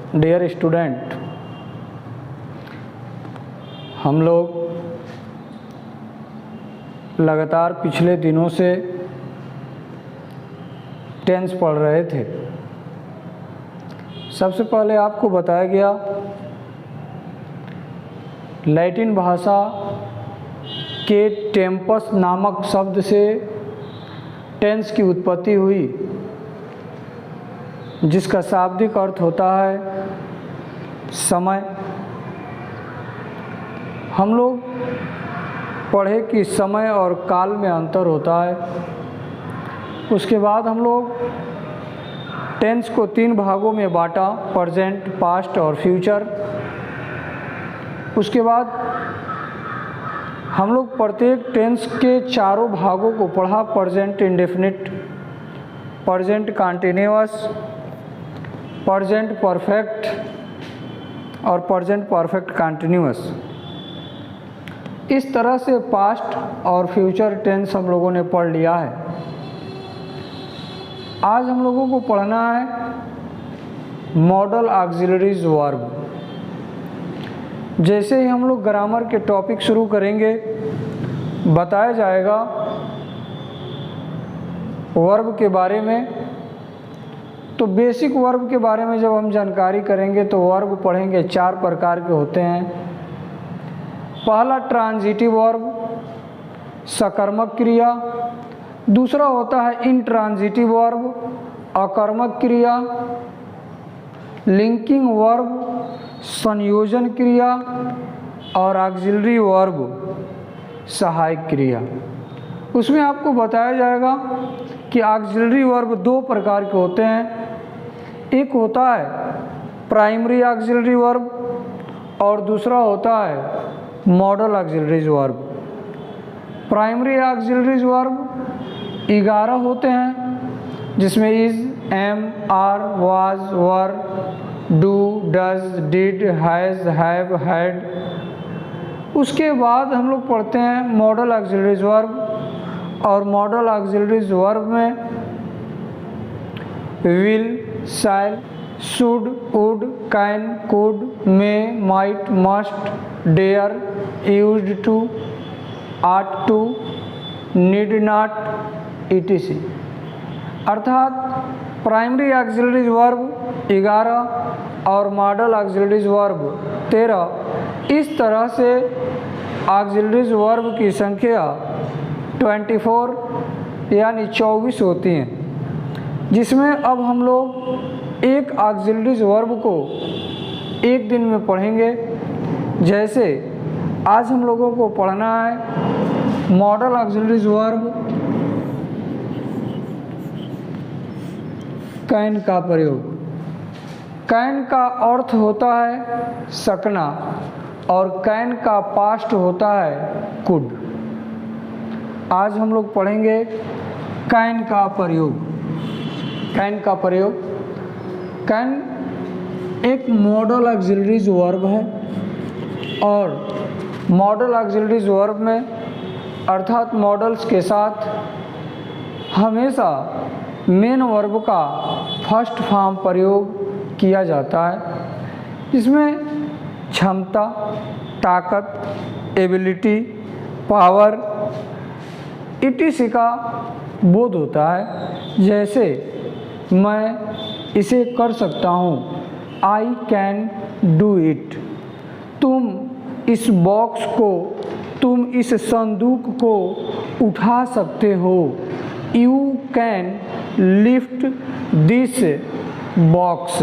Dear student, हम लोग लगातार पिछले दिनों से टेंस पढ़ रहे थे। सबसे पहले आपको बताया गया लैटिन भाषा के टेम्पस नामक शब्द से टेंस की उत्पत्ति हुई, जिसका शाब्दिक अर्थ होता है समय। हम लोग पढ़े कि समय और काल में अंतर होता है। उसके बाद हम लोग टेंस को 3 भागों में बांटा, प्रेजेंट, पास्ट और फ्यूचर। उसके बाद हम लोग प्रत्येक टेंस के चारों भागों को पढ़ा, present indefinite, present continuous, present perfect और प्रेजेंट परफेक्ट कंटीन्यूअस। इस तरह से पास्ट और फ्यूचर टेंस हम लोगों ने पढ़ लिया है। आज हम लोगों को पढ़ना है मॉडल ऑक्सिलरीज वर्ब। जैसे ही हम लोग ग्रामर के टॉपिक शुरू करेंगे, बताया जाएगा वर्ब के बारे में। तो बेसिक वर्ब के बारे में जब हम जानकारी करेंगे तो वर्ब पढ़ेंगे 4 प्रकार के होते हैं। पहला ट्रांजिटिव वर्ब, सकर्मक क्रिया। दूसरा होता है इंट्रांजिटिव वर्ब, अकर्मक क्रिया। लिंकिंग वर्ब, संयोजन क्रिया। और ऑक्सिलरी वर्ब, सहायक क्रिया। उसमें आपको बताया जाएगा कि ऑक्सिलरी वर्ब 2 प्रकार के होते हैं। एक होता है प्राइमरी ऑक्सिलरी वर्ब और दूसरा होता है modal auxiliaries verb. Primary auxiliaries verb 11 होते हैं, जिसमें is, am, are, was, were, do, does, did, has, have, had. उसके बाद हम लोग पढ़ते हैं मॉडल ऑक्सिलरीज वर्ब। और मॉडल ऑक्सिलरीज वर्ब में will, shall, should, would, can, could, may, might, must, dare, used to, ought to, need not, etc। अर्थात primary auxiliaries verb 11 और मॉडल ऑक्सिलरीज वर्ब 13। इस तरह से ऑक्सिलरीज वर्ब की संख्या 24 यानी 24 होती हैं, जिसमें अब हम लोग एक ऑक्सिलरीज वर्ब को एक दिन में पढ़ेंगे। जैसे आज हम लोगों को पढ़ना है मॉडल ऑक्सिलरीज वर्ब कैन का प्रयोग। कैन का अर्थ होता है सकना और कैन का पास्ट होता है कुड। आज हम लोग पढ़ेंगे कैन का प्रयोग। कैन का प्रयोग, कैन एक मॉडल ऑक्सिलरीज वर्ब है और मॉडल ऑक्सिलरीज वर्ब में अर्थात मॉडल्स के साथ हमेशा मेन वर्ब का फर्स्ट फॉर्म प्रयोग किया जाता है। इसमें क्षमता, ताकत, एबिलिटी, पावर, etc का बोध होता है। जैसे मैं इसे कर सकता हूँ, आई कैन डू इट। तुम इस बॉक्स को, तुम इस संदूक को उठा सकते हो, you can lift this box.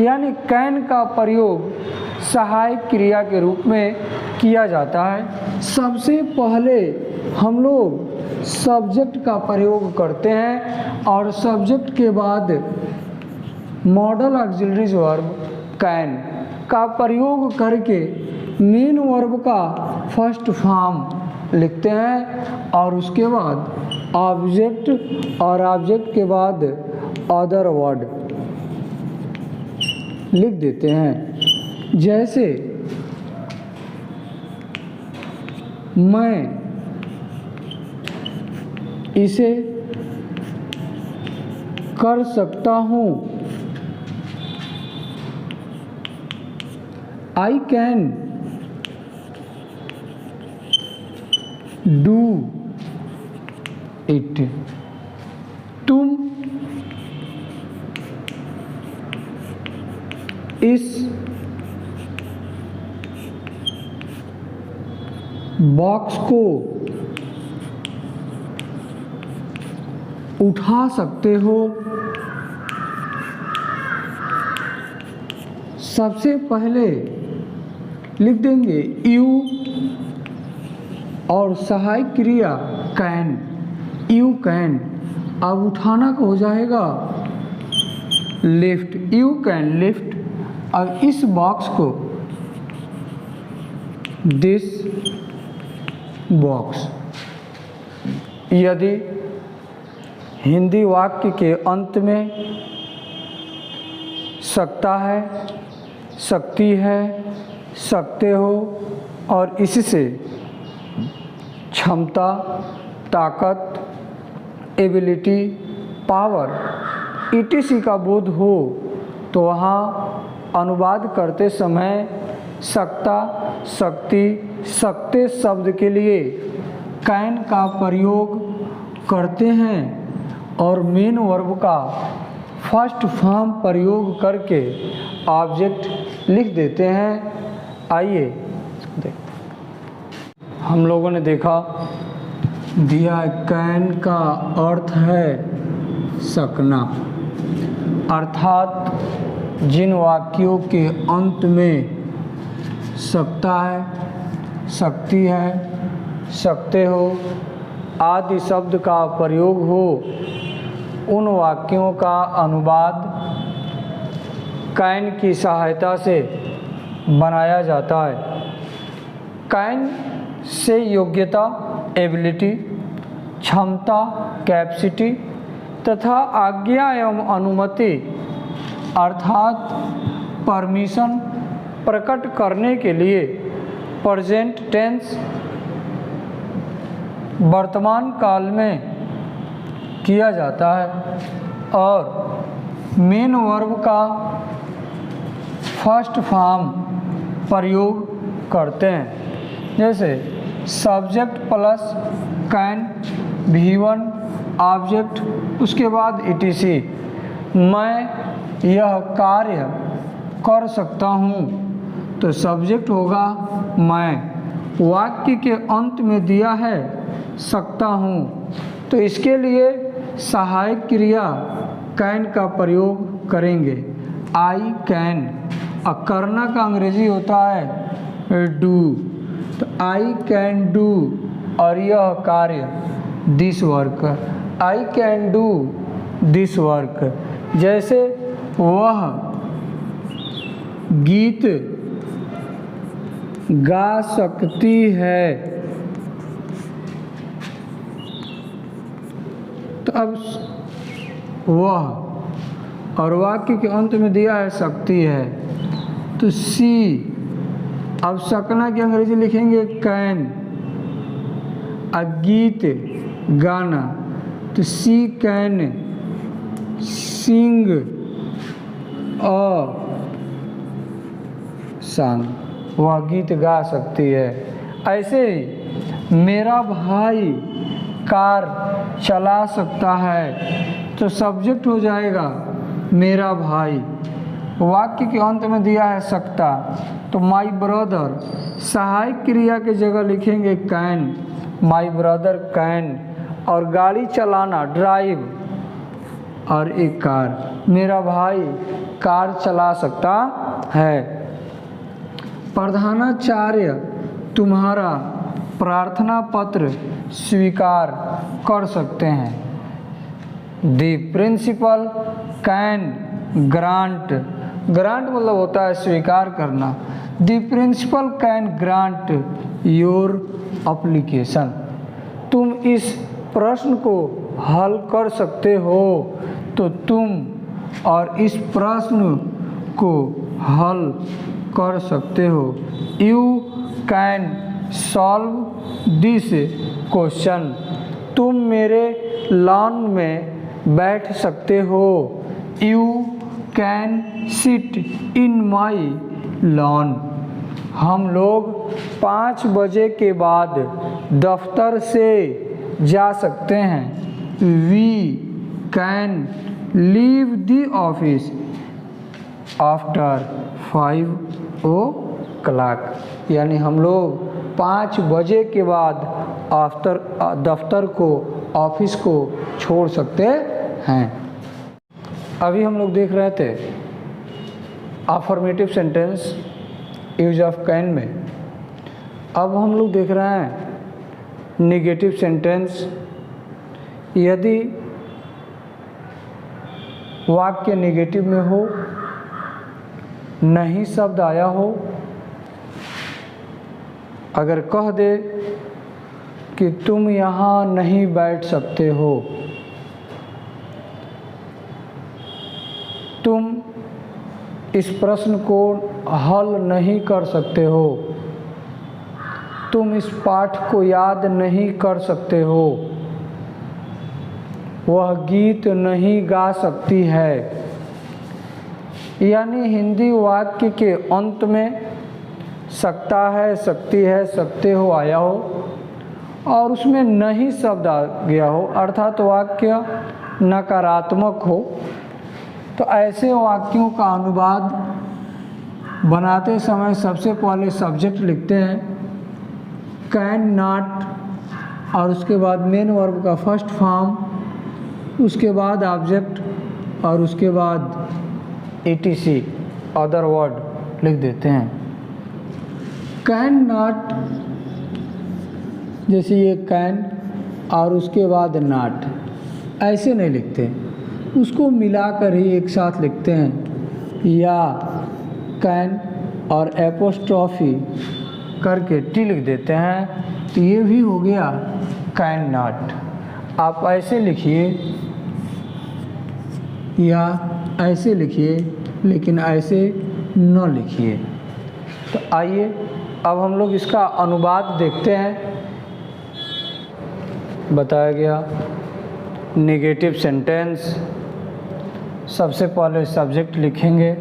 यानी कैन का प्रयोग सहायक क्रिया के रूप में किया जाता है। सबसे पहले हम लोग सब्जेक्ट का प्रयोग करते हैं और सब्जेक्ट के बाद मॉडल ऑक्सिलरीज वर्ब कैन का प्रयोग करके मेन वर्ब का फर्स्ट फॉर्म लिखते हैं और उसके बाद ऑब्जेक्ट और ऑब्जेक्ट के बाद अदर वर्ड लिख देते हैं। जैसे मैं इसे कर सकता हूँ, आई कैन डू इट। तुम इस बॉक्स को उठा सकते हो। सबसे पहले लिख देंगे यू और सहायक क्रिया कैन, यू कैन। अब उठाना का हो जाएगा लिफ्ट, यू कैन लिफ्ट। अब इस बॉक्स को दिस बॉक्स। यदि हिंदी वाक्य के अंत में सकता है, सकती है, सकते हो और इससे क्षमता, ताकत, एबिलिटी, पावर etc का बोध हो तो वहाँ अनुवाद करते समय सकता, शक्ति, सकते शब्द के लिए कैन का प्रयोग करते हैं और मेन वर्ब का फर्स्ट फॉर्म प्रयोग करके ऑब्जेक्ट लिख देते हैं। आइए हम लोगों ने देखा दिया कैन का अर्थ है सकना, अर्थात जिन वाक्यों के अंत में सकता है, सकती है, सकते हो आदि शब्द का प्रयोग हो, उन वाक्यों का अनुवाद कैन की सहायता से बनाया जाता है। कैन से योग्यता, एबिलिटी, क्षमता, कैपेसिटी तथा आज्ञा एवं अनुमति अर्थात परमिशन प्रकट करने के लिए प्रेजेंट टेंस वर्तमान काल में किया जाता है और मेन वर्ब का फर्स्ट फॉर्म प्रयोग करते हैं। जैसे subject plus can, V1 object, उसके बाद etc। मैं यह कार्य कर सकता हूँ तो सब्जेक्ट होगा मैं। वाक्य के अंत में दिया है सकता हूँ तो इसके लिए सहायक क्रिया कैन का प्रयोग करेंगे, आई कैन। और करना का अंग्रेजी होता है डू, तो आई कैन डू और यह कार्य this work, I can do this work. जैसे वह गीत गा सकती है, तो अब वह और वाक्य के अंत में दिया है सकती है तो सी। अब सकना की अंग्रेजी लिखेंगे कैन, गीत गाना तो सी कैन सिंग अ सॉन्ग, वह गीत गा सकती है। ऐसे ही मेरा भाई कार चला सकता है तो सब्जेक्ट हो जाएगा मेरा भाई। वाक्य के अंत में दिया है सकता तो माई ब्रदर, सहायक क्रिया की जगह लिखेंगे कैन, माई ब्रदर कैन। और गाड़ी चलाना ड्राइव और एक कार, मेरा भाई कार चला सकता है। प्रधानाचार्य तुम्हारा प्रार्थना पत्र स्वीकार कर सकते हैं। The principal can grant, grant मतलब होता है स्वीकार करना। The principal can grant your application, तुम इस प्रश्न को हल कर सकते हो तो तुम और इस प्रश्न को हल कर सकते हो। You can solve this question, तुम मेरे लॉन में बैठ सकते हो। You can sit in my lawn, हम लोग 5 बजे के बाद दफ्तर से जा सकते हैं। We can leave the office after 5 o'clock। यानी हम लोग 5 बजे के बाद दफ्तर को, ऑफिस को छोड़ सकते हैं। अभी हम लोग देख रहे थे affirmative sentence use of can में। अब हम लोग देख रहे हैं नेगेटिव सेंटेंस। यदि वाक्य नेगेटिव में हो, नहीं शब्द आया हो, अगर कह दे कि तुम यहाँ नहीं बैठ सकते हो, तुम इस प्रश्न को हल नहीं कर सकते हो, तुम इस पाठ को याद नहीं कर सकते हो, वह गीत नहीं गा सकती है। यानी हिंदी वाक्य के अंत में सकता है, सकती है, सकते हो आया हो और उसमें नहीं शब्द आ गया हो, अर्थात वाक्य नकारात्मक हो, तो ऐसे वाक्यों का अनुवाद बनाते समय सबसे पहले सब्जेक्ट लिखते हैं कैन नॉट, और उसके बाद मेन वर्ब का फर्स्ट फॉर्म, उसके बाद ऑब्जेक्ट और उसके बाद etc अदर वर्ड लिख देते हैं। कैन नॉट, जैसे ये कैन और उसके बाद नॉट, ऐसे नहीं लिखते, उसको मिलाकर ही एक साथ लिखते हैं, या कैन और एपोस्ट्रॉफी करके टी लिख देते हैं, तो ये भी हो गया कैन नॉट। आप ऐसे लिखिए या ऐसे लिखिए, लेकिन ऐसे न लिखिए। तो आइए अब हम लोग इसका अनुवाद देखते हैं। बताया गया नेगेटिव सेंटेंस, सबसे पहले सब्जेक्ट लिखेंगे,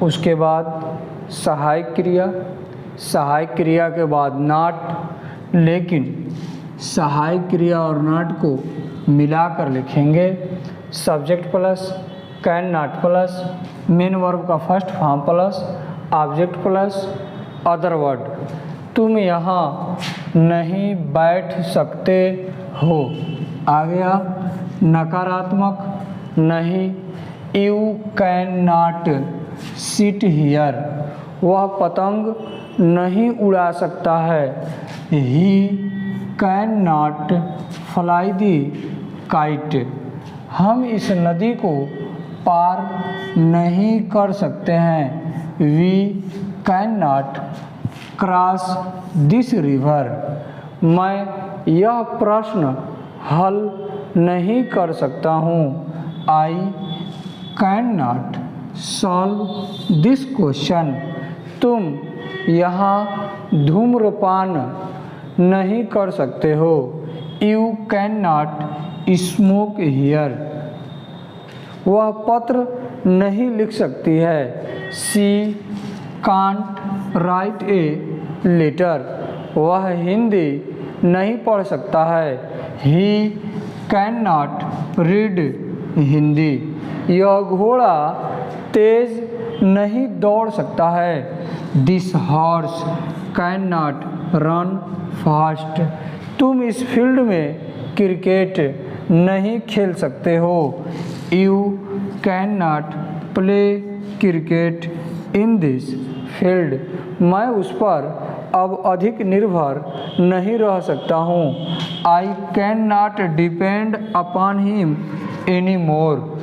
उसके बाद सहायक क्रिया, सहायक क्रिया के बाद नॉट, लेकिन सहायक क्रिया और नॉट को मिलाकर लिखेंगे। Subject plus can not plus main verb का first form plus object plus other word. तुम यहाँ नहीं बैठ सकते हो, आ गया नकारात्मक नहीं। You can not sit here, वह पतंग नहीं उड़ा सकता है। He can not fly the kite, हम इस नदी को पार नहीं कर सकते हैं। We can not cross this river, मैं यह प्रश्न हल नहीं कर सकता हूँ। I can not solve this question, तुम यहाँ धूम्रपान नहीं कर सकते हो। You can not smoke here, वह पत्र नहीं लिख सकती है। She can't right a letter, वह हिंदी नहीं पढ़ सकता है। He can not read Hindi, यह घोड़ा तेज नहीं दौड़ सकता है। This horse can not run fast, तुम इस फील्ड में क्रिकेट नहीं खेल सकते हो। You can not play cricket in this field, मैं उस पर अब अधिक निर्भर नहीं रह सकता हूँ। I can not depend upon him any more,